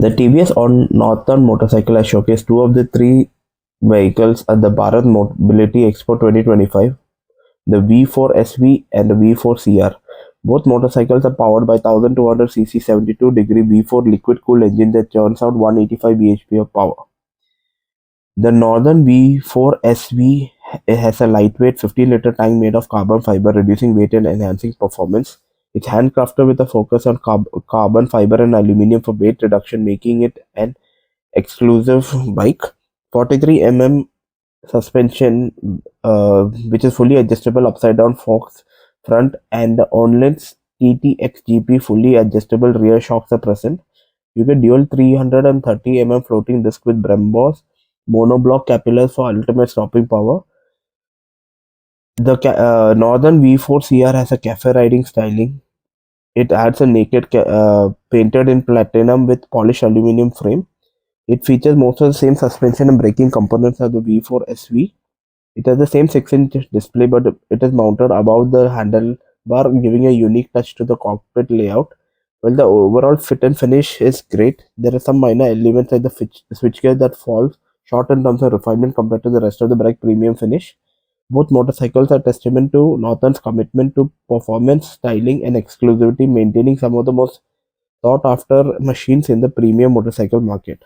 The TVS on Norton Motorcycle has showcased two of the three vehicles at the Bharat Mobility Expo 2025, the V4SV and the V4CR. Both motorcycles are powered by 1200cc 72-degree V4 liquid-cooled engine that churns out 185 bhp of power. The Norton V4SV has a lightweight 50-liter tank made of carbon fiber, reducing weight and enhancing performance. It's handcrafted with a focus on carbon fiber and aluminum for weight reduction, making it an exclusive bike. 43 mm suspension, which is fully adjustable upside down forks front, and the Öhlins TTXGP fully adjustable rear shocks are present. You get dual 330 mm floating disc with Brembo's monobloc calipers for ultimate stopping power. The Norton V4CR has a cafe riding styling. It adds a naked painted in platinum with polished aluminum frame. It features most of the same suspension and braking components as the V4SV. It has the same 6-inch display, but it is mounted above the handlebar, giving a unique touch to the cockpit layout. While the overall fit and finish is great, there are some minor elements like the switchgear that falls short in terms of refinement compared to the rest of the bike premium finish. Both motorcycles are testament to Norton's commitment to performance, styling, and exclusivity, maintaining some of the most sought after machines in the premium motorcycle market.